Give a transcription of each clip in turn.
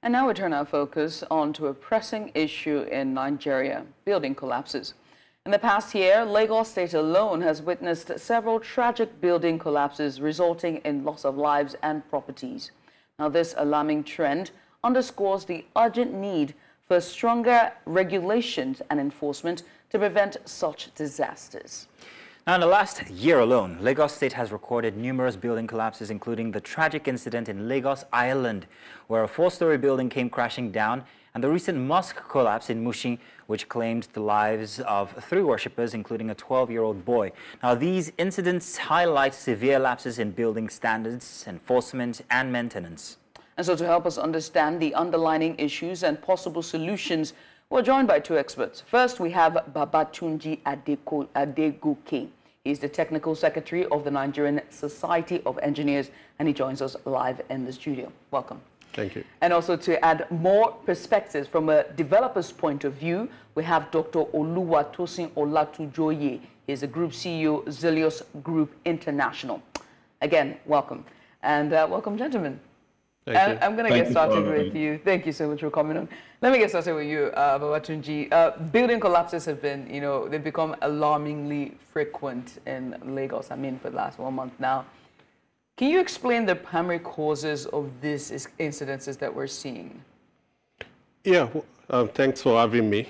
And now we turn our focus on to a pressing issue in Nigeria, building collapses. In the past year, Lagos State alone has witnessed several tragic building collapses resulting in loss of lives and properties. Now, this alarming trend underscores the urgent need for stronger regulations and enforcement to prevent such disasters. Now, in the last year alone, Lagos State has recorded numerous building collapses, including the tragic incident in Lagos Island, where a 4-story building came crashing down, and the recent mosque collapse in Mushin, which claimed the lives of 3 worshippers, including a 12-year-old boy. Now, these incidents highlight severe lapses in building standards, enforcement, and maintenance. And so to help us understand the underlying issues and possible solutions, we're joined by 2 experts. First, we have Babatunji Adegoke. He's the Technical Secretary of the Nigerian Society of Engineers, and he joins us live in the studio. Welcome. Thank you. And also to add more perspectives from a developer's point of view, we have Dr Oluwatosin Olatujoye. He's the Group CEO, Zylus Group International. Again, welcome. And welcome, gentlemen. I'm going to get started with you. Thank you so much for coming on. Let me get started with you, Babatunji. Building collapses have been, they've become alarmingly frequent in Lagos, for the last 1 month now. Can you explain the primary causes of these incidences that we're seeing? Yeah, thanks for having me.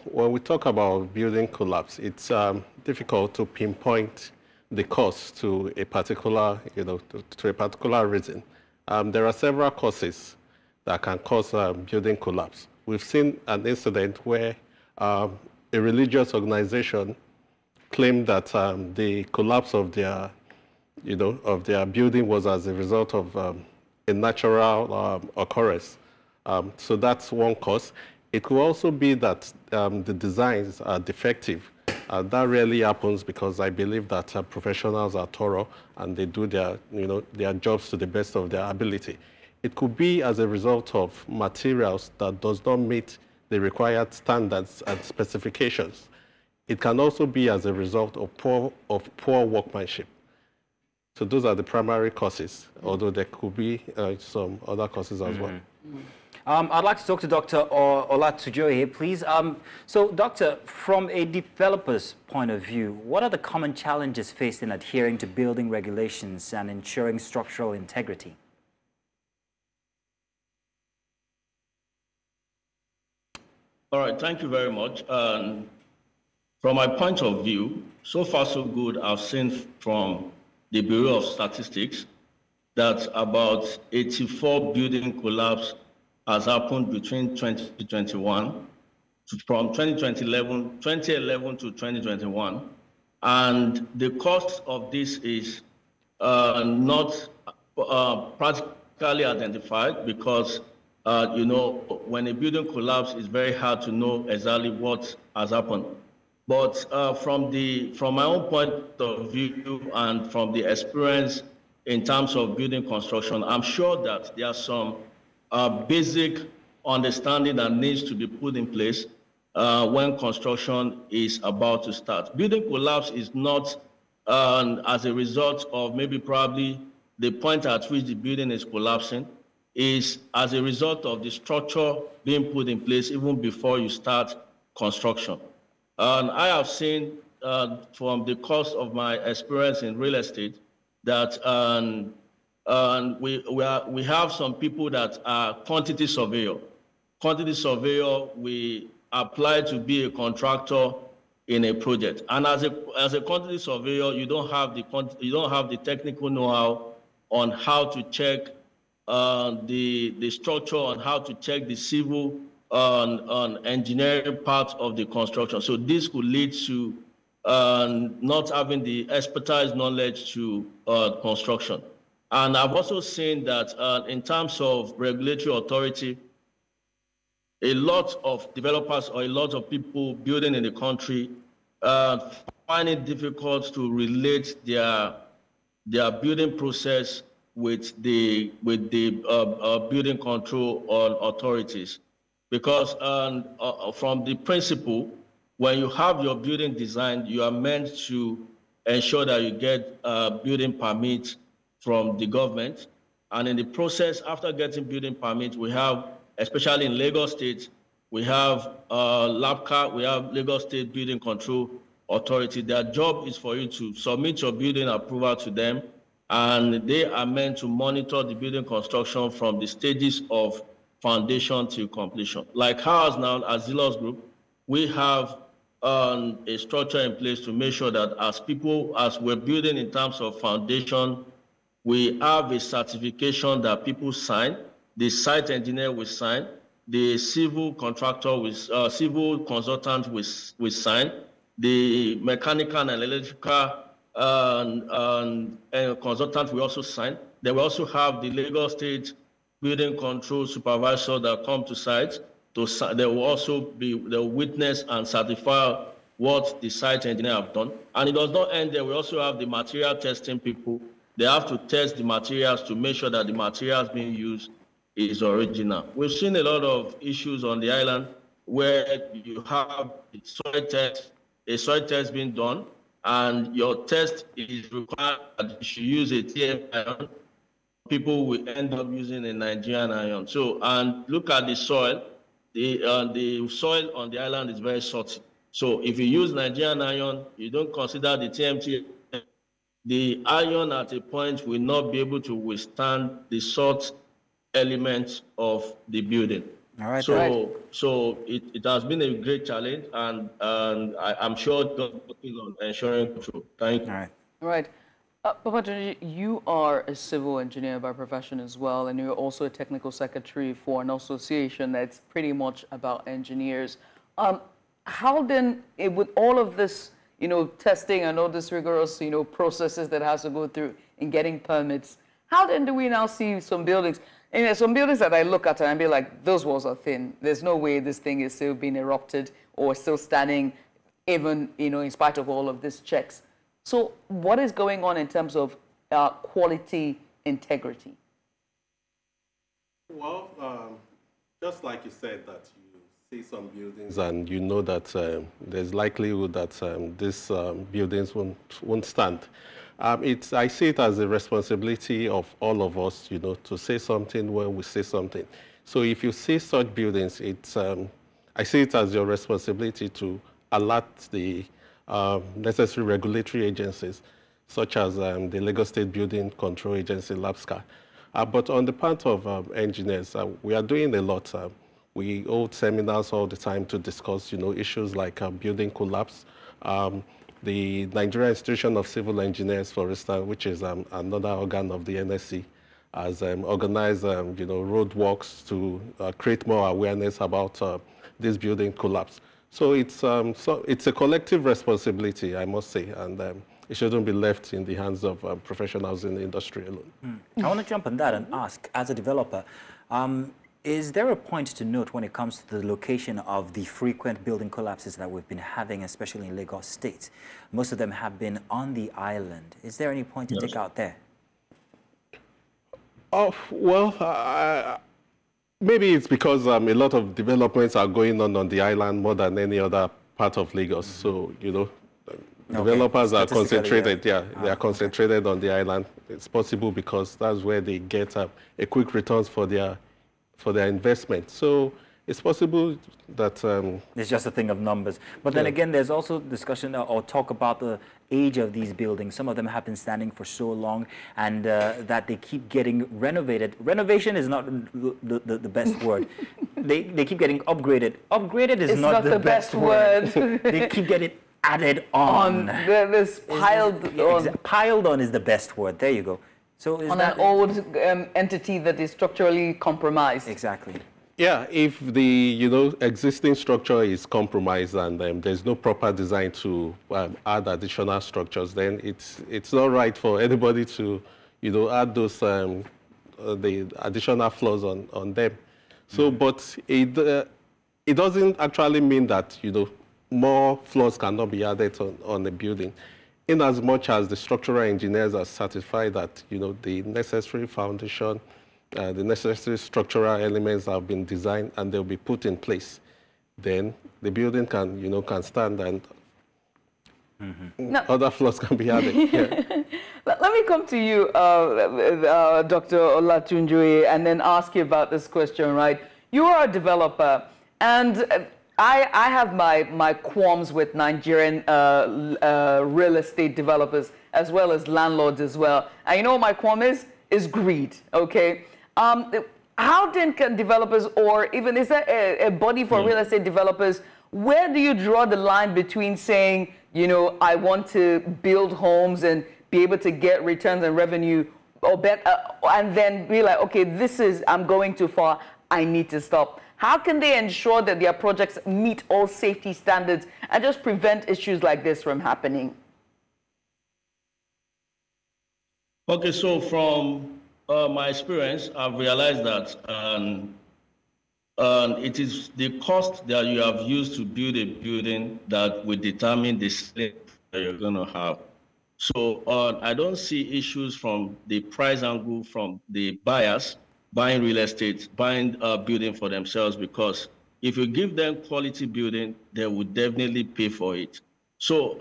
When we talk about building collapse, it's difficult to pinpoint the cause to a particular, to a particular reason. There are several causes that can cause building collapse. We've seen an incident where a religious organization claimed that the collapse of their, of their building was as a result of a natural occurrence. So that's one cause. It could also be that the designs are defective. That rarely happens because I believe that professionals are thorough and they do their, their jobs to the best of their ability. It could be as a result of materials that does not meet the required standards and specifications. It can also be as a result of poor workmanship. So those are the primary causes, although there could be some other causes as well. I'd like to talk to Dr. Olatujoye, please. So, Doctor, from a developer's point of view, what are the common challenges faced in adhering to building regulations and ensuring structural integrity? All right, thank you very much. From my point of view, so far so good, I've seen from the Bureau of Statistics that about 84 building collapse has happened between 2021, from 2011 to 2021. And the cost of this is not practically identified because, when a building collapses, it's very hard to know exactly what has happened. But from my own point of view and from the experience in terms of building construction, I'm sure that there are some basic understanding that needs to be put in place when construction is about to start. Building collapse is not as a result of probably the point at which the building is collapsing, is as a result of the structure being put in place even before you start construction. And I have seen from the course of my experience in real estate that we have some people that are quantity surveyor. Quantity surveyor, we apply to be a contractor in a project. And as a quantity surveyor, you don't have the technical know-how on how to check the structure, on how to check the civil on engineering part of the construction. So this could lead to not having the expertise knowledge to construction. And I've also seen that in terms of regulatory authority, a lot of developers or a lot of people building in the country find it difficult to relate their building process with the building control authorities. Because from the principle, when you have your building designed, you are meant to ensure that you get building permits from the government. And in the process, after getting building permits, we have especially in Lagos State, we have LAPCA, we have Lagos State Building Control Authority. Their job is for you to submit your building approval to them, and they are meant to monitor the building construction from the stages of foundation to completion. Like ours now, as Zylus Group, we have a structure in place to make sure that as we're building in terms of foundation, we have a certification that people sign, the site engineer will sign, the civil contractor with civil consultant will sign, the mechanical and electrical consultant will also sign. They will also have the Lagos State Building Control Supervisor that come to site. They will also they'll witness and certify what the site engineer have done. And it does not end there. We also have the material testing people. They have to test the materials to make sure that the materials being used is original. We've seen a lot of issues on the island where you have a soil test being done, and your test is required that you should use a TM iron. People will end up using a Nigerian iron. So, and look at the soil. The soil on the island is very salty. So if you use Nigerian iron, you don't consider the TMT, the iron at a point will not be able to withstand the salt elements of the building. All right. So it has been a great challenge, and I'm sure it's working on ensuring control. Thank you. All right. All right. Babatunji, you are a civil engineer by profession as well, and you're also a technical secretary for an association that's pretty much about engineers. How then, with all of this, testing and all this rigorous, processes that has to go through in getting permits, how then do we now see some buildings? And some buildings that I look at and I be like, those walls are thin. There's no way this thing is still being erupted or still standing, even, in spite of all of these checks. So what is going on in terms of quality integrity? Well, just like you said, that you see some buildings and you know that there's likelihood that these buildings won't stand. I see it as a responsibility of all of us, to say something when we say something. So if you see such buildings, I see it as your responsibility to alert the necessary regulatory agencies, such as the Lagos State Building Control Agency, LAPSCA. But on the part of engineers, we are doing a lot. We hold seminars all the time to discuss, issues like building collapse. The Nigerian Institution of Civil Engineers, for instance, which is another organ of the NSC, has organized, road walks to create more awareness about this building collapse. So it's a collective responsibility, I must say, and it shouldn't be left in the hands of professionals in the industry alone. I want to jump on that and ask, as a developer, is there a point to note when it comes to the location of the frequent building collapses that we've been having, especially in Lagos State? Most of them have been on the island. Is there any point to take out there? Oh, well, maybe it's because a lot of developments are going on the island more than any other part of Lagos. So, developers are concentrated, they are concentrated on the island. It's possible because that's where they get a quick returns for their investment. So it's possible that... it's just a thing of numbers. But then again, there's also discussion or talk about the age of these buildings. Some of them have been standing for so long, and that they keep getting renovated. Renovation is not the best word. They keep getting upgraded. Upgraded is not the best word. They keep getting added on. This piled on. Piled on is the best word. There you go. So is on that an old entity that is structurally compromised. Exactly. Yeah, if the existing structure is compromised and there's no proper design to add additional structures, then it's not right for anybody to add those the additional floors on them. So, but it doesn't actually mean that more floors cannot be added on a building. In as much as the structural engineers are certified that the necessary foundation, the necessary structural elements have been designed and they'll be put in place, then the building can stand and other floors can be added. Yeah. Let me come to you, Dr. Olatujoye, and then ask you about this question, right? you are a developer, and I have my qualms with Nigerian real estate developers as well as landlords as well. And you know what my qualm is? Is greed, okay? How then can developers, or even is there a body for real estate developers, where do you draw the line between saying, you know, I want to build homes and be able to get returns and revenue, or and then be like, okay, I'm going too far, I need to stop? How can they ensure that their projects meet all safety standards and just prevent issues like this from happening? Okay, so from my experience, I've realized that it is the cost that you have used to build a building that will determine the slate that you're going to have. So I don't see issues from the price angle from the buyers buying real estate, buying a building for themselves, because if you give them quality building, they would definitely pay for it. So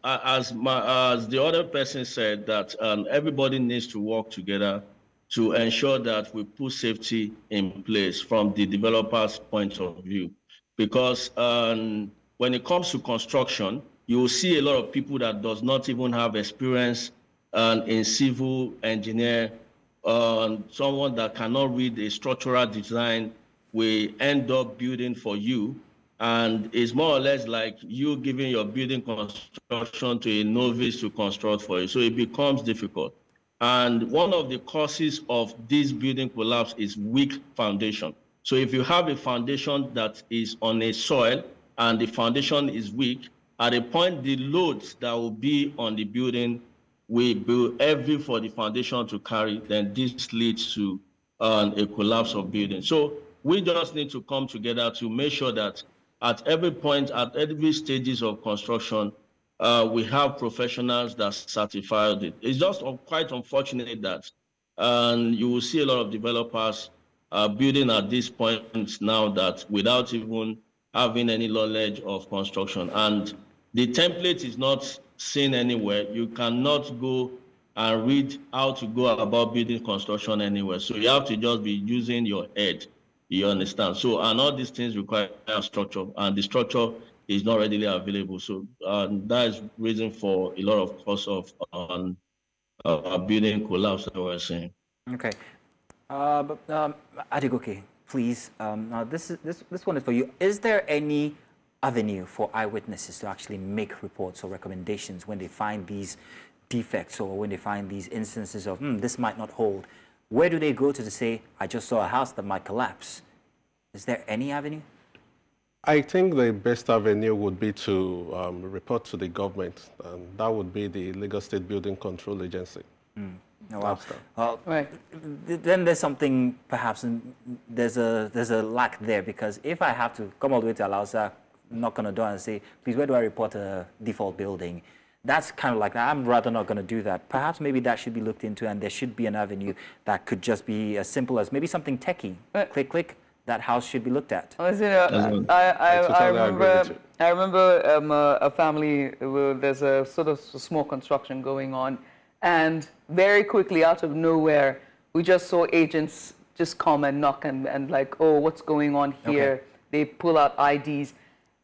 as the other person said, that everybody needs to work together to ensure that we put safety in place from the developer's point of view. Because when it comes to construction, you will see a lot of people that does not even have experience in civil engineer, someone that cannot read a structural design will end up building for you. And it's more or less like you giving your building construction to a novice to construct for you. So it becomes difficult. And one of the causes of this building collapse is weak foundation. So if you have a foundation that is on a soil and the foundation is weak, at a point the loads that will be on the building will be heavy for the foundation to carry, then this leads to a collapse of building. So we just need to come together to make sure that at every point, at every stages of construction, we have professionals that certify it. It's just quite unfortunate that you will see a lot of developers building at this point now that without even having any knowledge of construction. And the template is not seen anywhere. You cannot go and read how to go about building construction anywhere. So you have to just be using your head. You understand? So, and all these things require structure, and the structure is not readily available. So that is reason for a lot of cost of building collapse that we're seeing. Okay. Adegoke, please. Now this one is for you. Is there any avenue for eyewitnesses to actually make reports or recommendations when they find these defects or when they find these instances of this might not hold? Where do they go to say, I just saw a house that might collapse? Is there any avenue? I think the best avenue would be to report to the government, and that would be the Lagos State Building Control Agency. Oh, wow. Right. Then there's something, perhaps, there's a lack there, because if I have to come all the way to Alausa, knock on a door and say, please, where do I report a default building? That's kind of like, I'm rather not going to do that. Perhaps maybe that should be looked into, and there should be an avenue that could just be as simple as maybe something techie. Click, click, that house should be looked at. I remember a family, there's a sort of small construction going on, and very quickly, out of nowhere, we just saw agents just come and knock and like, oh, what's going on here? Okay. They pull out IDs.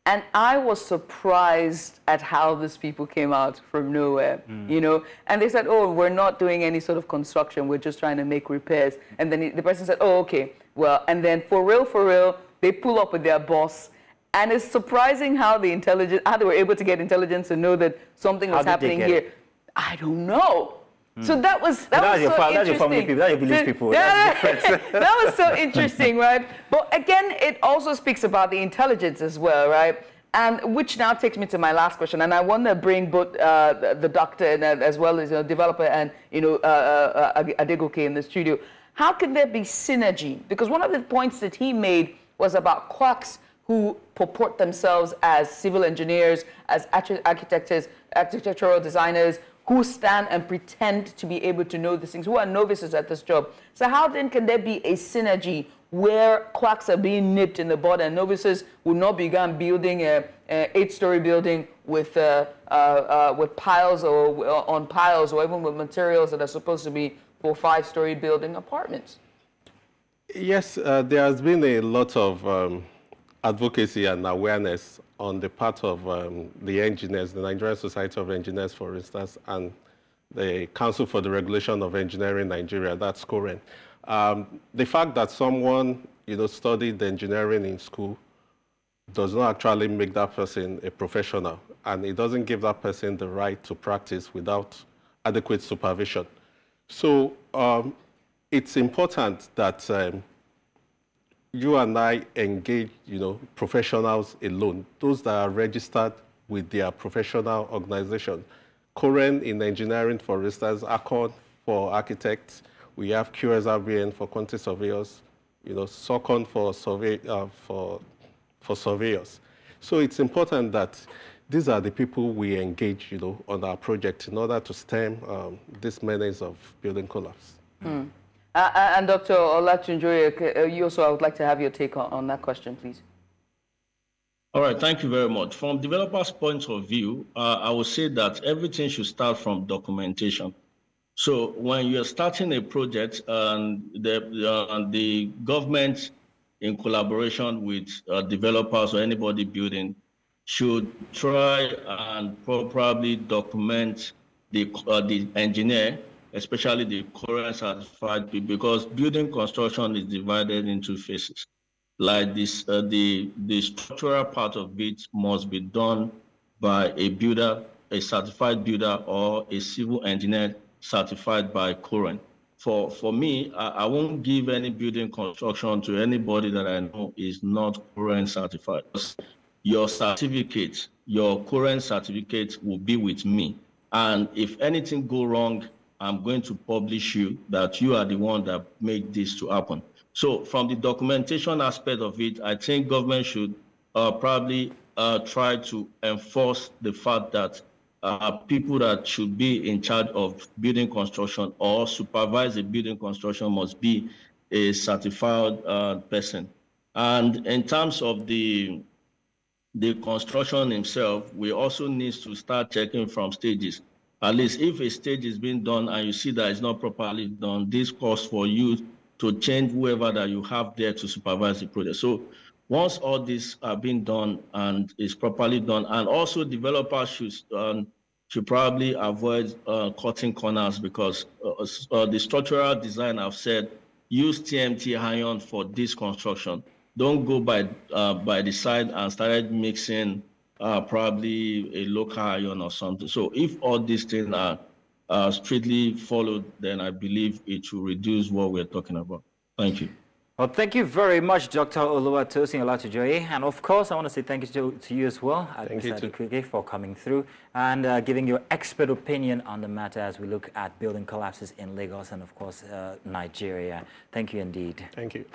And I was surprised at how these people came out from nowhere, you know. And they said, oh, we're not doing any sort of construction. We're just trying to make repairs. And then the person said, oh, okay, well, and then for real, they pull up with their boss. And it's surprising how they were able to get intelligence to know that something was happening here. I don't know. So that was so interesting. That's your family people, that's your village people. That was so interesting, right? But again, it also speaks about the intelligence as well, right? And which now takes me to my last question. And I want to bring both the doctor and as well as developer and Adegoke in the studio. How can there be synergy? Because one of the points that he made was about quacks who purport themselves as civil engineers, as architects, architectural designers, who stand and pretend to be able to know these things, who are novices at this job. So how then can there be a synergy where quacks are being nipped in the bud and novices will not begin building a 8-story building with piles or on piles, or even with materials that are supposed to be for 5-story building apartments? Yes, there has been a lot of advocacy and awareness on the part of the engineers, the Nigerian Society of Engineers, for instance, and the Council for the Regulation of Engineering Nigeria, that's COREN. The fact that someone, studied engineering in school does not actually make that person a professional, and it doesn't give that person the right to practice without adequate supervision. So it's important that you and I engage, professionals alone, those that are registered with their professional organization. COREN in engineering, for instance, ACON for architects. We have QSRBN for quantity surveyors, SOCON for surveyors. So it's important that these are the people we engage, on our project in order to stem this menace of building collapse. Mm. And Dr. Olatunjoye, you also, I would like to have your take on that question, please. All right, thank you very much. From developers' point of view, I would say that everything should start from documentation. So when you're starting a project, the government, in collaboration with developers or anybody building, should try and probably document the engineer, especially the COREN certified people, because building construction is divided into phases. Like this, the structural part of it must be done by a builder, a certified builder, or a civil engineer certified by COREN. For me, I won't give any building construction to anybody that I know is not COREN certified. Your certificate, your COREN certificate will be with me. And if anything go wrong, I'm going to publish you that you are the one that made this to happen. So from the documentation aspect of it, I think government should probably try to enforce the fact that people that should be in charge of building construction or supervise the building construction must be a certified person. And in terms of the construction itself, we also need to start checking from stages. At least if a stage is being done and you see that it's not properly done, this calls for you to change whoever that you have there to supervise the project. So once all this are being done and is properly done, and also developers should probably avoid cutting corners, because the structural design, I've said, use TMT iron for this construction. Don't go by the side and start mixing probably a local iron or something. So if all these things are strictly followed, then I believe it will reduce what we're talking about. Thank you. Well, thank you very much, Dr. Oluwatosin Olatujoye. And of course, I want to say thank you to you as well, Mr. Adegoke, for coming through and giving your expert opinion on the matter as we look at building collapses in Lagos and, of course, Nigeria. Thank you indeed. Thank you.